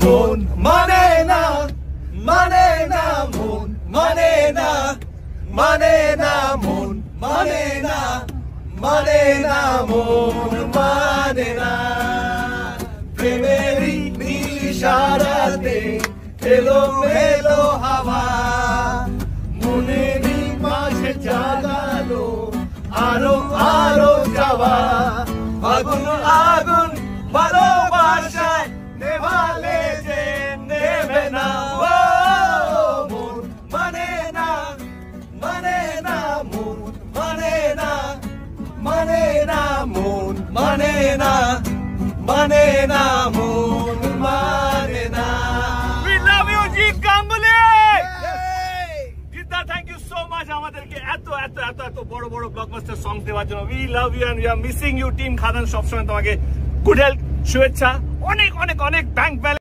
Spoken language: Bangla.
মন মানে না, মানে না মন মানে না, মানে না মন মানে না, মানে না মন মানে না। প্রেমেরই ইশারাতে এলো মেলো হাওয়া, মনেরই মাঝে জাগালো আরো আরো যাওয়া। আগুন আগুন ভালোবাসায় নেভালে যে নেবে না। ও মন মানে না, মানে না মন মানে না, মানে না মন মানে না, মানে না মন মানে না। We love you, Jeet Ganguly! Jeeta, thank you so much আমাদেরকে এত এত এত এত বড় বড় ব্লকবাস্টার সং দেওয়ার জন্য। We love you and we are missing you. Team Khadan সবসময় তোমাকে গুড হেলথ, শুভেচ্ছা, অনেক অনেক অনেক ব্যাংক ব্যালেন্স